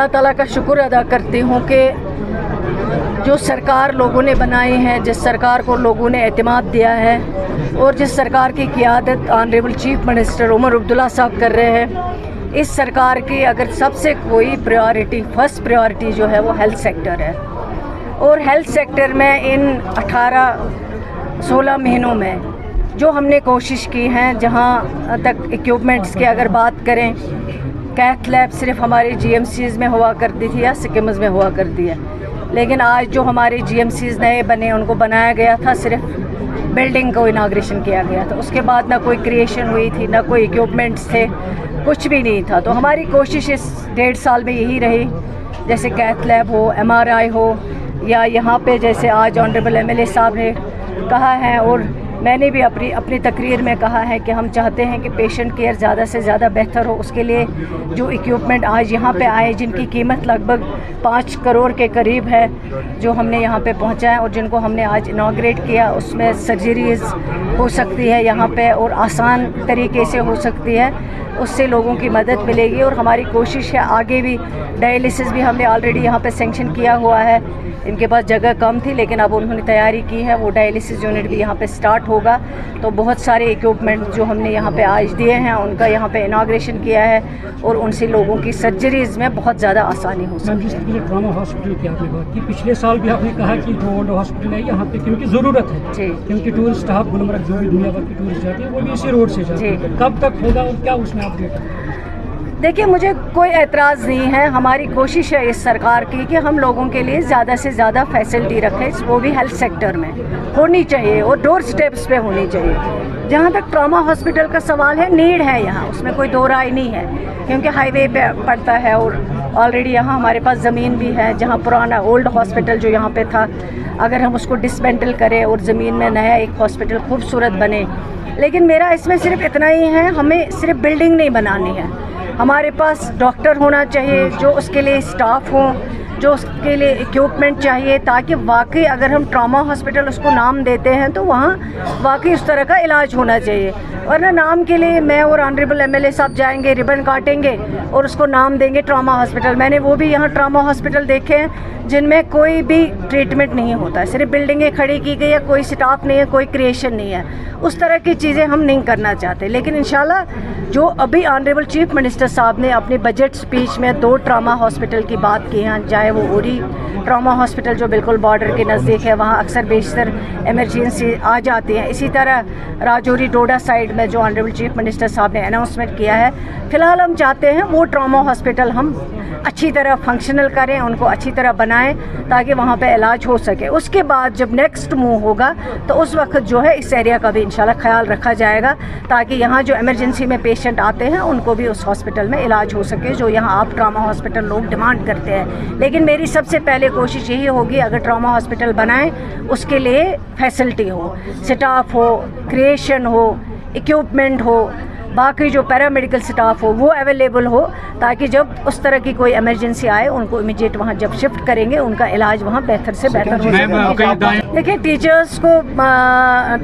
اللہ ताला का शुक्र अदा करती हूँ कि जो सरकार लोगों ने बनाई है, जिस सरकार को लोगों ने एतमाद दिया है और जिस सरकार की क़ियादत honourable chief minister Omar Abdullah साहब कर रहे हैं, इस सरकार की अगर सबसे कोई प्रायोरिटी, फर्स्ट प्रायोरिटी जो है वो हेल्थ सेक्टर है। और हेल्थ सेक्टर में इन 18-16 महीनों में जो हमने कोशिश की है, जहाँ तक इक्विपमेंट्स की अगर बात करें, कैथ लैब सिर्फ हमारे जीएमसीज़ में हुआ करती थी या सिक्किम्स में हुआ करती है, लेकिन आज जो हमारे जीएमसीज़ नए बने उनको बनाया गया था, सिर्फ बिल्डिंग को इनाग्रेशन किया गया था, उसके बाद ना कोई क्रिएशन हुई थी, ना कोई इक्विपमेंट्स थे, कुछ भी नहीं था। तो हमारी कोशिश इस 1.5 साल में यही रही, जैसे कैथ लैब हो, MRI हो, या यहाँ पे जैसे आज ऑनरेबल MLA साहब ने कहा है और मैंने भी अपनी तकरीर में कहा है कि हम चाहते हैं कि पेशेंट केयर ज़्यादा से ज़्यादा बेहतर हो। उसके लिए जो इक्विपमेंट आज यहाँ पे आए, जिनकी कीमत लगभग 5 करोड़ के करीब है, जो हमने यहाँ पे पहुँचाए और जिनको हमने आज इनाग्रेट किया, उसमें सर्जरीज़ हो सकती है यहाँ पे और आसान तरीके से हो सकती है, उससे लोगों की मदद मिलेगी। और हमारी कोशिश है आगे भी, डायलिसिस भी हमने ऑलरेडी यहाँ पे सेंक्शन किया हुआ है। इनके पास जगह कम थी लेकिन अब उन्होंने तैयारी की है, वो डायलिसिस यूनिट भी यहाँ पे स्टार्ट होगा। तो बहुत सारे इक्विपमेंट जो हमने यहाँ पे आज दिए हैं, उनका यहाँ पे इनाग्रेशन किया है और उनसे लोगों की सर्जरीज़ में बहुत ज़्यादा आसानी हो सकती है। जिस तरीके ट्रॉमा हॉस्पिटल की आपने बात की, पिछले साल भी आपने कहा कि जो ओल्ड हॉस्पिटल है यहाँ पे क्योंकि ज़रूरत है जी, क्योंकि टूरिस्ट स्टाफ गुलमर्ग जो भी दुनिया भर की टूरिस्ट जाती है वो भी इसी रोड से जाती है, कब तक होगा और क्या उसमें अपडेट है? देखिए, मुझे कोई एतराज़ नहीं है। हमारी कोशिश है इस सरकार की कि हम लोगों के लिए ज़्यादा से ज़्यादा फैसिलिटी रखें, वो भी हेल्थ सेक्टर में होनी चाहिए और डोर स्टेप्स पे होनी चाहिए। जहाँ तक ट्रॉमा हॉस्पिटल का सवाल है, नीड है यहाँ, उसमें कोई दो राय नहीं है, क्योंकि हाईवे पे पड़ता है और ऑलरेडी यहाँ हमारे पास ज़मीन भी है। जहाँ पुराना ओल्ड हॉस्पिटल जो यहाँ पे था, अगर हम उसको डिसमेंटल करें और ज़मीन में नया एक हॉस्पिटल खूबसूरत बने, लेकिन मेरा इसमें सिर्फ इतना ही है, हमें सिर्फ बिल्डिंग नहीं बनानी है, हमारे पास डॉक्टर होना चाहिए, जो उसके लिए स्टाफ हो, जो उसके लिए इक्विपमेंट चाहिए, ताकि वाकई अगर हम ट्रॉमा हॉस्पिटल उसको नाम देते हैं तो वहाँ वाकई उस तरह का इलाज होना चाहिए। वरना नाम के लिए मैं और ऑनरेबल MLA साहब जाएंगे, रिबन काटेंगे और उसको नाम देंगे ट्रॉमा हॉस्पिटल। मैंने वो भी यहाँ ट्रॉमा हॉस्पिटल देखे हैं जिनमें कोई भी ट्रीटमेंट नहीं होता है, सिर्फ बिल्डिंगें खड़ी की गई है, कोई स्टाफ नहीं है, कोई क्रिएशन नहीं है। उस तरह की चीज़ें हम नहीं करना चाहते। लेकिन इंशाल्लाह जो अभी ऑनरेबल चीफ मिनिस्टर साहब ने अपने बजट स्पीच में 2 ट्रॉमा हॉस्पिटल की बात की है, चाहे वो उरी ट्रॉमा हॉस्पिटल जो बिल्कुल बॉर्डर के नज़दीक है, वहाँ अक्सर बेशतर इमरजेंसी आ जाती है, इसी तरह राजौरी डोडा साइड में जो ऑनरेबल चीफ मिनिस्टर साहब ने अनाउंसमेंट किया है। फ़िलहाल हम चाहते हैं वो ट्रॉमा हॉस्पिटल हम अच्छी तरह फंक्शनल करें, उनको अच्छी तरह बनाएं ताकि वहाँ पे इलाज हो सके। उसके बाद जब नेक्स्ट मूव होगा तो उस वक्त जो है इस एरिया का भी इंशाल्लाह ख्याल रखा जाएगा, ताकि यहाँ जो इमरजेंसी में पेशेंट आते हैं उनको भी उस हॉस्पिटल में इलाज हो सके, जो यहाँ आप ट्रॉमा हॉस्पिटल लोग डिमांड करते हैं। लेकिन मेरी सबसे पहले कोशिश यही होगी, अगर ट्रॉमा हॉस्पिटल बनाएं उसके लिए फैसिलिटी हो, स्टाफ हो, क्रिएशन हो, इक्विपमेंट हो, बाकी जो पैरामेडिकल स्टाफ हो वो अवेलेबल हो, ताकि जब उस तरह की कोई इमरजेंसी आए उनको इमीडिएट वहाँ जब शिफ्ट करेंगे उनका इलाज वहाँ बेहतर से बेहतर हो सके। देखिए, टीचर्स को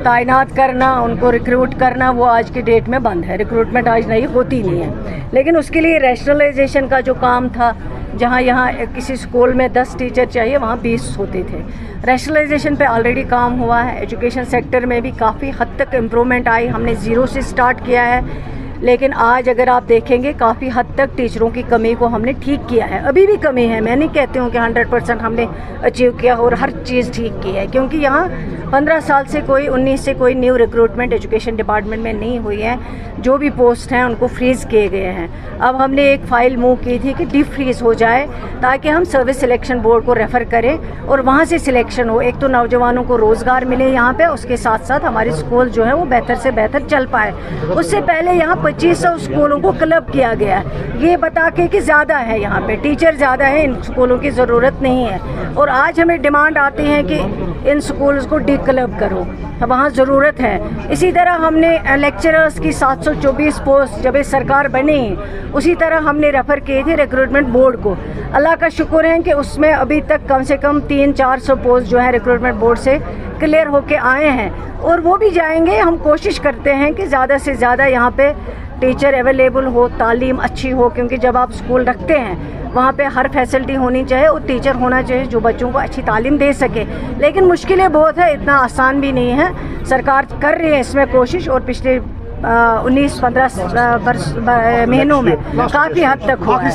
तैनात करना, उनको रिक्रूट करना, वो आज के डेट में बंद है, रिक्रूटमेंट आज नहीं होती नहीं है। लेकिन उसके लिए रैशनलाइजेशन का जो काम था, जहाँ यहाँ किसी स्कूल में 10 टीचर चाहिए वहाँ 20 होते थे, रैशनलाइजेशन पे ऑलरेडी काम हुआ है। एजुकेशन सेक्टर में भी काफ़ी हद तक इम्प्रूवमेंट आई, हमने ज़ीरो से स्टार्ट किया है। लेकिन आज अगर आप देखेंगे काफ़ी हद तक टीचरों की कमी को हमने ठीक किया है। अभी भी कमी है, मैं नहीं कहती हूँ कि 100% हमने अचीव किया और हर चीज़ ठीक की है, क्योंकि यहाँ 15 साल से कोई 19 से कोई न्यू रिक्रूटमेंट एजुकेशन डिपार्टमेंट में नहीं हुई है। जो भी पोस्ट हैं उनको फ्रीज़ किए गए हैं। अब हमने एक फ़ाइल मूव की थी कि डीप फ्रीज़ हो जाए, ताकि हम सर्विस सिलेक्शन बोर्ड को रेफ़र करें और वहाँ से सिलेक्शन हो। एक तो नौजवानों को रोज़गार मिले यहाँ पे, उसके साथ साथ हमारे स्कूल जो है वो बेहतर से बेहतर चल पाए। उससे पहले यहाँ 2500 स्कूलों को क्लब किया गया है, ये बता के कि ज़्यादा है यहाँ पे टीचर ज़्यादा है, इन स्कूलों की ज़रूरत नहीं है। और आज हमें डिमांड आती है कि इन स्कूल्स को डी क्लब करो, वहाँ ज़रूरत है। इसी तरह हमने लेक्चरर्स की 724 पोस्ट जब ये सरकार बनी, उसी तरह हमने रेफ़र किए थे रिक्रूटमेंट बोर्ड को। अल्लाह का शुक्र है कि उसमें अभी तक कम से कम 300-400 पोस्ट जो है रिक्रूटमेंट बोर्ड से क्लियर होके आए हैं और वो भी जाएंगे। हम कोशिश करते हैं कि ज़्यादा से ज़्यादा यहाँ पे टीचर अवेलेबल हो, तालीम अच्छी हो, क्योंकि जब आप स्कूल रखते हैं وہاں پہ ہر فیسلٹی ہونی چاہیے اور ٹیچر ہونا چاہیے جو بچوں کو اچھی تعلیم دے سکے. لیکن مشکلیں بہت ہے, اتنا آسان بھی نہیں ہے. سرکار کر رہی ہے اس میں کوشش, اور پچھلے 19-15 مہینوں میں کافی حد تک ہوا ہے.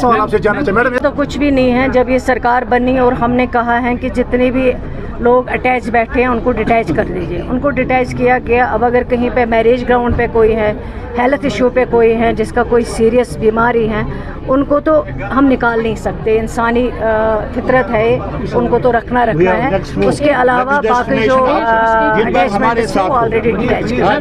تو کچھ بھی نہیں ہے. جب یہ سرکار بنی اور ہم نے کہا ہے کہ جتنے بھی لوگ اٹیچ بیٹھے ہیں ان کو ڈیٹیچ کر دیجیے, ان کو ڈیٹیچ کیا گیا. اب اگر کہیں پہ میریج گراؤنڈ پہ کوئی ہے, ہیلتھ ایشو پہ کوئی ہے, جس کا کوئی سیریس بیماری ہے, ان کو تو ہم نکال نہیں سکتے. انسانی فطرت ہے, ان کو تو رکھنا ہے. اس کے علاوہ باقی جو اٹیچمنٹ ہے وہ آلریڈی ڈیٹیچ کیا.